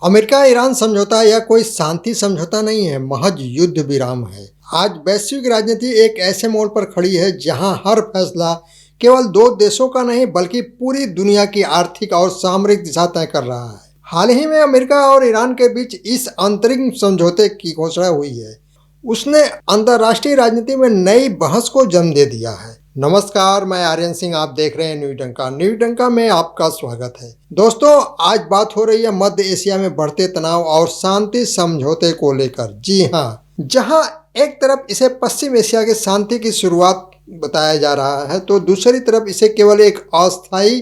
America Iran समझौता या कोई शांति समझौता नहीं है, महज युद्ध विराम है। आज वैश्विक राजनीति एक ऐसे मोड़ पर खड़ी है जहां हर फैसला केवल दो देशों का नहीं बल्कि पूरी दुनिया की आर्थिक और सामरिक दिशा तय कर रहा है। हाल ही में अमेरिका और ईरान के बीच इस अंतरिम समझौते की घोषणा हुई है। उसने अंतर्राष्ट्रीय राजनीति में नई बहस को जन्म दे दिया है। नमस्कार, मैं आर्यन सिंह, आप देख रहे हैं न्यूज डंका में आपका स्वागत है। दोस्तों, आज बात हो रही है मध्य एशिया में बढ़ते तनाव और शांति समझौते को लेकर। जी हाँ, जहां एक तरफ इसे पश्चिम एशिया के शांति की शुरुआत बताया जा रहा है तो दूसरी तरफ इसे केवल एक अस्थायी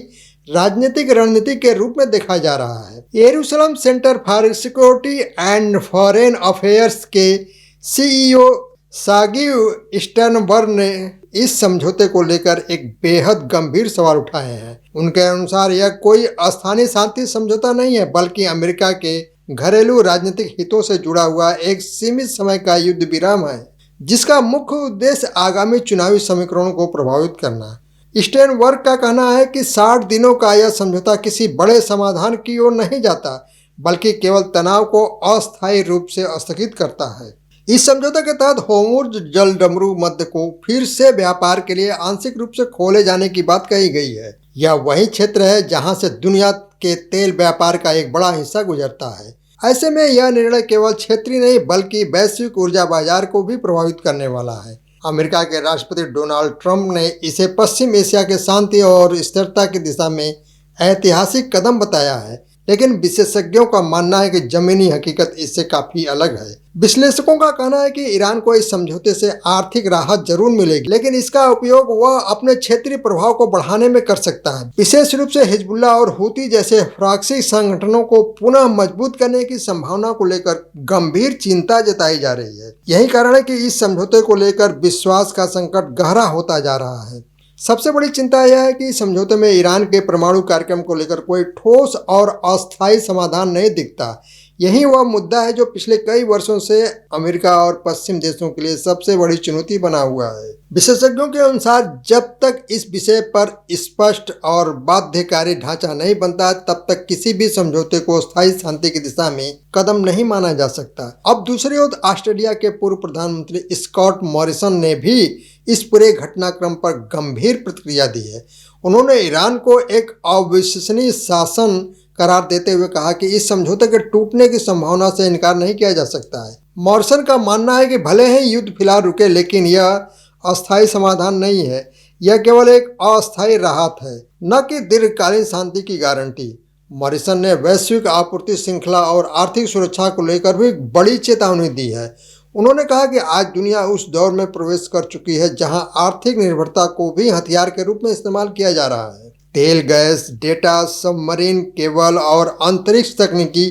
राजनीतिक रणनीति के रूप में देखा जा रहा है। यरूशलेम centre for security and foreign affairs के सीईओ सागिव स्टर्नबर्ग ने इस समझौते को लेकर एक बेहद गंभीर सवाल उठाए हैं। उनके अनुसार यह कोई स्थानीय शांति समझौता नहीं है बल्कि अमेरिका के घरेलू राजनीतिक हितों से जुड़ा हुआ एक सीमित समय का युद्ध विराम है, जिसका मुख्य उद्देश्य आगामी चुनावी समीकरणों को प्रभावित करना। स्टर्नबर्ग का कहना है कि 60 दिनों का यह समझौता किसी बड़े समाधान की ओर नहीं जाता बल्कि केवल तनाव को अस्थायी रूप से स्थगित करता है। इस समझौते के तहत होर्मुज़ जलडमरू मध्य को फिर से व्यापार के लिए आंशिक रूप से खोले जाने की बात कही गई है। यह वही क्षेत्र है जहां से दुनिया के तेल व्यापार का एक बड़ा हिस्सा गुजरता है। ऐसे में यह निर्णय केवल क्षेत्रीय नहीं बल्कि वैश्विक ऊर्जा बाजार को भी प्रभावित करने वाला है। अमेरिका के राष्ट्रपति डोनाल्ड ट्रंप ने इसे पश्चिम एशिया के शांति और स्थिरता की दिशा में ऐतिहासिक कदम बताया है, लेकिन विशेषज्ञों का मानना है कि जमीनी हकीकत इससे काफी अलग है। विश्लेषकों का कहना है कि ईरान को इस समझौते से आर्थिक राहत जरूर मिलेगी, लेकिन इसका उपयोग वह अपने क्षेत्रीय प्रभाव को बढ़ाने में कर सकता है। विशेष रूप से हिजबुल्लाह और हूती जैसे प्रॉक्सी संगठनों को पुनः मजबूत करने की संभावना को लेकर गंभीर चिंता जताई जा रही है। यही कारण है कि इस समझौते को लेकर विश्वास का संकट गहरा होता जा रहा है। सबसे बड़ी चिंता यह है कि समझौते में ईरान के परमाणु कार्यक्रम को लेकर कोई ठोस और अस्थायी समाधान नहीं दिखता। यही वह मुद्दा है जो पिछले कई वर्षों से अमेरिका और पश्चिम देशों के लिए सबसे बड़ी चुनौती बना हुआ है। विशेषज्ञों के अनुसार जब तक इस विषय पर स्पष्ट और बाध्यकारी ढांचा नहीं बनता तब तक किसी भी समझौते को स्थायी शांति की दिशा में कदम नहीं माना जा सकता। अब दूसरी ओर ऑस्ट्रेलिया के पूर्व प्रधानमंत्री स्कॉट मॉरिसन ने भी इस पूरे घटनाक्रम पर गंभीर प्रतिक्रिया दी है। उन्होंने ईरान को एक अविश्वसनीय शासन करार देते हुए कहा कि इस समझौते के टूटने की संभावना से इनकार नहीं किया जा सकता है। मॉरिसन का मानना है कि भले ही युद्ध फिलहाल रुके, लेकिन यह अस्थायी समाधान नहीं है। यह केवल एक अस्थायी राहत है, न कि दीर्घकालीन शांति की गारंटी। मॉरिसन ने वैश्विक आपूर्ति श्रृंखला और आर्थिक सुरक्षा को लेकर भी बड़ी चेतावनी दी है। उन्होंने कहा कि आज दुनिया उस दौर में प्रवेश कर चुकी है जहां आर्थिक निर्भरता को भी हथियार के रूप में इस्तेमाल किया जा रहा है। तेल, गैस, डेटा, सबमरीन केबल और अंतरिक्ष तकनीकी,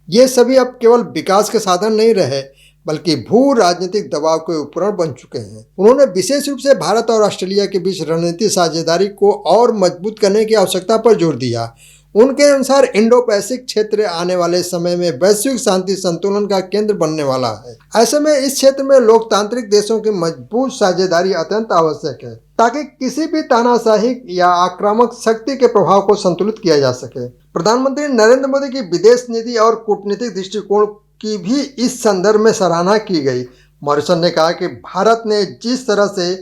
ये सभी अब केवल विकास के साधन नहीं रहे बल्कि भू राजनीतिक दबाव के उपकरण बन चुके हैं। उन्होंने विशेष रूप से भारत और ऑस्ट्रेलिया के बीच रणनीतिक साझेदारी को और मजबूत करने की आवश्यकता पर जोर दिया। उनके अनुसार इंडो पैसिफिक क्षेत्र आने वाले समय में वैश्विक शांति संतुलन का केंद्र बनने वाला है। ऐसे में इस क्षेत्र में लोकतांत्रिक देशों की मजबूत साझेदारी अत्यंत आवश्यक है ताकि किसी भी तानाशाही या आक्रामक शक्ति के प्रभाव को संतुलित किया जा सके। प्रधानमंत्री नरेंद्र मोदी की विदेश नीति और कूटनीतिक दृष्टिकोण की भी इस संदर्भ में सराहना की गई। मॉरिसन ने कहा कि भारत ने जिस तरह से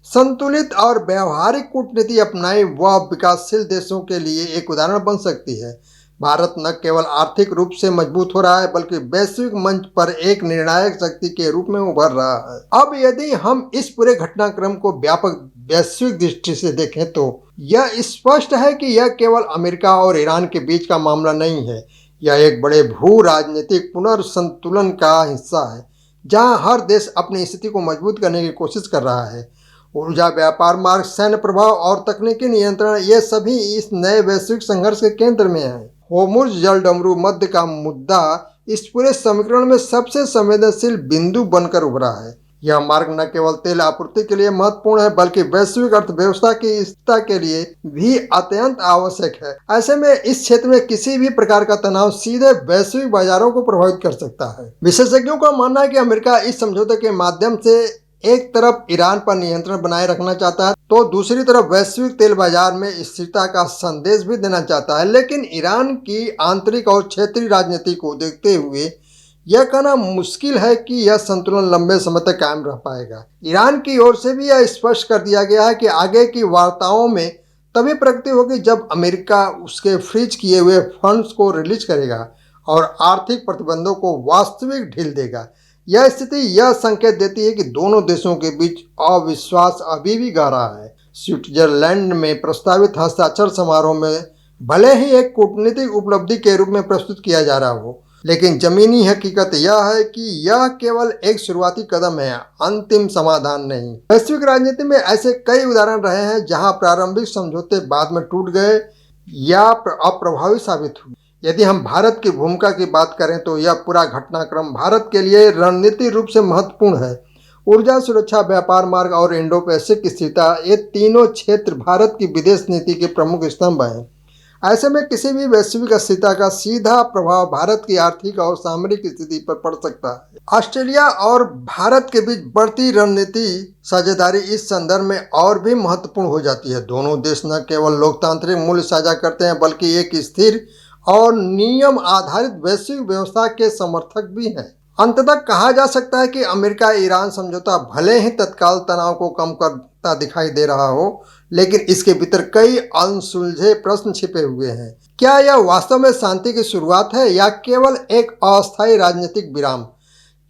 संतुलित और व्यवहारिक कूटनीति अपनाई वह विकासशील देशों के लिए एक उदाहरण बन सकती है। भारत न केवल आर्थिक रूप से मजबूत हो रहा है बल्कि वैश्विक मंच पर एक निर्णायक शक्ति के रूप में उभर रहा है। अब यदि हम इस पूरे घटनाक्रम को व्यापक वैश्विक दृष्टि से देखें तो यह स्पष्ट है कि यह केवल अमेरिका और ईरान के बीच का मामला नहीं है। यह एक बड़े भू राजनीतिक पुनर्संतुलन का हिस्सा है जहां हर देश अपनी स्थिति को मजबूत करने की कोशिश कर रहा है। ऊर्जा, व्यापार मार्ग, सैन्य प्रभाव और तकनीकी नियंत्रण, ये सभी इस नए वैश्विक संघर्ष के केंद्र में है। होर्मुज़ जलडमरू मध्य का मुद्दा इस पूरे समीकरण में सबसे संवेदनशील बिंदु बनकर उभरा है। यह मार्ग न केवल तेल आपूर्ति के लिए महत्वपूर्ण है बल्कि वैश्विक अर्थव्यवस्था की स्थिरता के लिए भी अत्यंत आवश्यक है। ऐसे में इस क्षेत्र में किसी भी प्रकार का तनाव सीधे वैश्विक बाजारों को प्रभावित कर सकता है। विशेषज्ञों का मानना है कि अमेरिका इस समझौते के माध्यम से एक तरफ ईरान पर नियंत्रण बनाए रखना चाहता है तो दूसरी तरफ वैश्विक तेल बाजार में स्थिरता का संदेश भी देना चाहता है। लेकिन ईरान की आंतरिक और क्षेत्रीय राजनीति को देखते हुए यह कहना मुश्किल है कि यह संतुलन लंबे समय तक कायम रह पाएगा। ईरान की ओर से भी यह स्पष्ट कर दिया गया है कि आगे की वार्ताओं में तभी प्रगति होगी जब अमेरिका उसके फ्रीज किए हुए फंड्स को रिलीज करेगा और आर्थिक प्रतिबंधों को वास्तविक ढील देगा। यह स्थिति यह संकेत देती है कि दोनों देशों के बीच अविश्वास अभी भी गहरा है। स्विट्जरलैंड में प्रस्तावित हस्ताक्षर समारोह में भले ही एक कूटनीतिक उपलब्धि के रूप में प्रस्तुत किया जा रहा हो, लेकिन जमीनी हकीकत यह है कि यह केवल एक शुरुआती कदम है, अंतिम समाधान नहीं। वैश्विक राजनीति में ऐसे कई उदाहरण रहे हैं जहां प्रारंभिक समझौते बाद में टूट गए या अप्रभावी साबित हुए। यदि हम भारत की भूमिका की बात करें तो यह पूरा घटनाक्रम भारत के लिए रणनीतिक रूप से महत्वपूर्ण है। ऊर्जा सुरक्षा, व्यापार मार्ग और इंडो पैसिफिक स्थिरता, ये तीनों क्षेत्र भारत की विदेश नीति के प्रमुख स्तंभ हैं। ऐसे में किसी भी वैश्विक अस्थिरता का सीधा प्रभाव भारत की आर्थिक और सामरिक स्थिति पर पड़ सकता है। ऑस्ट्रेलिया और भारत के बीच बढ़ती रणनीति साझेदारी इस संदर्भ में और भी महत्वपूर्ण हो जाती है। दोनों देश न केवल लोकतांत्रिक मूल्य साझा करते हैं बल्कि एक स्थिर और नियम आधारित वैश्विक व्यवस्था के समर्थक भी हैं। अंततः कहा जा सकता है कि अमेरिका ईरान समझौता भले ही तत्काल तनाव को कम करता दिखाई दे रहा हो, लेकिन इसके भीतर कई अनसुलझे प्रश्न छिपे हुए हैं। क्या यह वास्तव में शांति की शुरुआत है या केवल एक अस्थायी राजनीतिक विराम?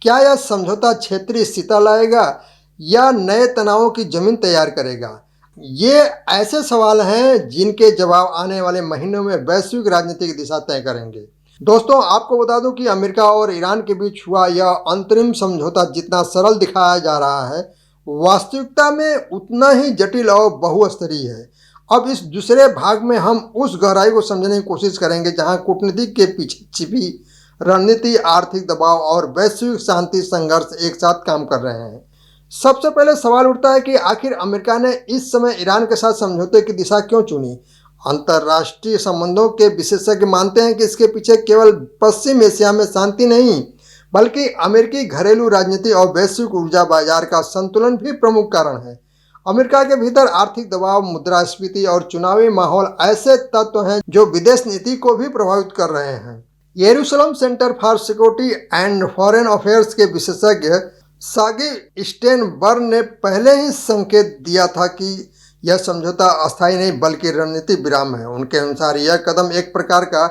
क्या यह समझौता क्षेत्रीय स्थिरता लाएगा या नए तनावों की जमीन तैयार करेगा? ये ऐसे सवाल हैं जिनके जवाब आने वाले महीनों में वैश्विक राजनीतिक दिशा तय करेंगे। दोस्तों, आपको बता दूं कि अमेरिका और ईरान के बीच हुआ यह अंतरिम समझौता जितना सरल दिखाया जा रहा है, वास्तविकता में उतना ही जटिल और बहुस्तरीय है। अब इस दूसरे भाग में हम उस गहराई को समझने की कोशिश करेंगे जहां कूटनीति के पीछे छिपी रणनीति, आर्थिक दबाव और वैश्विक शांति संघर्ष एक साथ काम कर रहे हैं। सबसे पहले सवाल उठता है कि आखिर अमेरिका ने इस समय ईरान के साथ समझौते की दिशा क्यों चुनी? अंतर्राष्ट्रीय संबंधों के विशेषज्ञ मानते हैं कि इसके पीछे केवल पश्चिम एशिया में शांति नहीं, बल्कि अमेरिकी घरेलू राजनीति और वैश्विक ऊर्जा बाजार का संतुलन भी प्रमुख कारण है। अमेरिका के भीतर आर्थिक दबाव, मुद्रास्फीति और चुनावी माहौल ऐसे तत्व हैं जो विदेश नीति को भी प्रभावित कर रहे हैं। Jerusalem centre for security and foreign affairs के विशेषज्ञ सागी स्टेनबर्ग ने पहले ही संकेत दिया था कि यह समझौता अस्थायी नहीं बल्कि रणनीतिक विराम है। उनके अनुसार यह कदम एक प्रकार का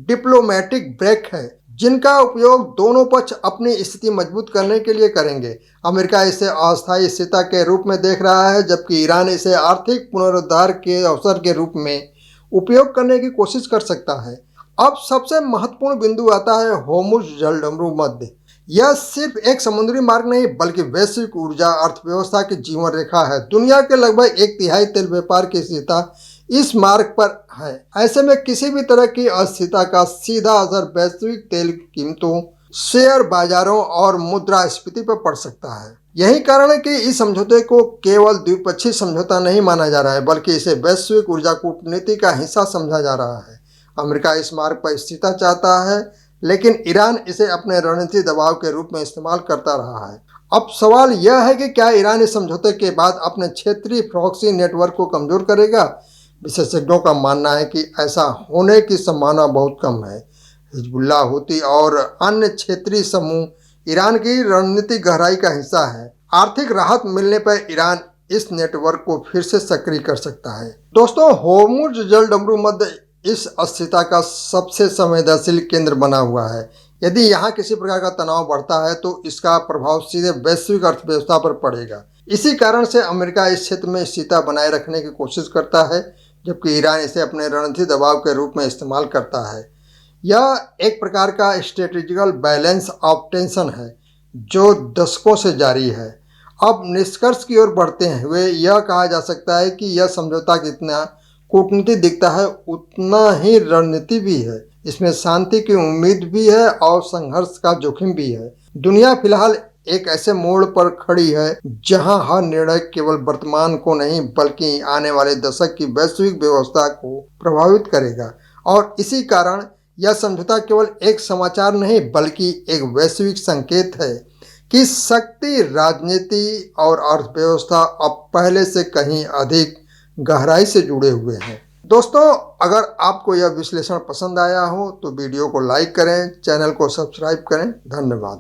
डिप्लोमेटिक ब्रेक है जिनका उपयोग दोनों पक्ष अपनी स्थिति मजबूत करने के लिए करेंगे। अमेरिका इसे अस्थायी स्थिरता के रूप में देख रहा है, जबकि ईरान इसे आर्थिक पुनरुद्धार के अवसर के रूप में उपयोग करने की कोशिश कर सकता है। अब सबसे महत्वपूर्ण बिंदु आता है होर्मुज़ जलडमरू मध्य। यह सिर्फ एक समुद्री मार्ग नहीं बल्कि वैश्विक ऊर्जा अर्थव्यवस्था की जीवन रेखा है। दुनिया के लगभग 1/3 तेल व्यापार की स्थिरता इस मार्ग पर है। ऐसे में किसी भी तरह की अस्थिरता का सीधा असर वैश्विक तेल कीमतों, शेयर बाजारों और मुद्रास्फीति पर पड़ सकता है। यही कारण है कि इस समझौते को केवल द्विपक्षीय समझौता नहीं माना जा रहा है बल्कि इसे वैश्विक ऊर्जा कूटनीति का हिस्सा समझा जा रहा है। अमेरिका इस मार्ग पर स्थिरता चाहता है, लेकिन ईरान इसे अपने रणनीतिक दबाव के रूप में इस्तेमाल करता रहा है। अब सवाल यह है कि क्या ईरान इस समझौते के बाद अपने क्षेत्रीय प्रॉक्सी नेटवर्क को कमजोर करेगा? विशेषज्ञों का मानना है कि ऐसा होने की संभावना बहुत कम है। हिजबुल्लाह, हूती और अन्य क्षेत्रीय समूह ईरान की रणनीतिक गहराई का हिस्सा है। आर्थिक राहत मिलने पर ईरान इस नेटवर्क को फिर से सक्रिय कर सकता है। दोस्तों, होर्मुज़ जलडमरू मध्य इस अस्थिरता का सबसे संवेदनशील केंद्र बना हुआ है। यदि यहाँ किसी प्रकार का तनाव बढ़ता है तो इसका प्रभाव सीधे वैश्विक अर्थव्यवस्था पर पड़ेगा। इसी कारण से अमेरिका इस क्षेत्र में स्थिरता बनाए रखने की कोशिश करता है, जबकि ईरान इसे अपने रणनीतिक दबाव के रूप में इस्तेमाल करता है। यह एक प्रकार का स्ट्रेटेजिकल बैलेंस ऑफ टेंशन है जो दशकों से जारी है। अब निष्कर्ष की ओर बढ़ते हुए यह कहा जा सकता है कि यह समझौता कितना कूटनीति दिखता है उतना ही रणनीति भी है। इसमें शांति की उम्मीद भी है और संघर्ष का जोखिम भी है। दुनिया फिलहाल एक ऐसे मोड़ पर खड़ी है जहां हर निर्णय केवल वर्तमान को नहीं बल्कि आने वाले दशक की वैश्विक व्यवस्था को प्रभावित करेगा। और इसी कारण यह समझौता केवल एक समाचार नहीं बल्कि एक वैश्विक संकेत है कि शक्ति, राजनीति और अर्थव्यवस्था अब पहले से कहीं अधिक गहराई से जुड़े हुए हैं। दोस्तों, अगर आपको यह विश्लेषण पसंद आया हो तो वीडियो को लाइक करें, चैनल को सब्सक्राइब करें। धन्यवाद।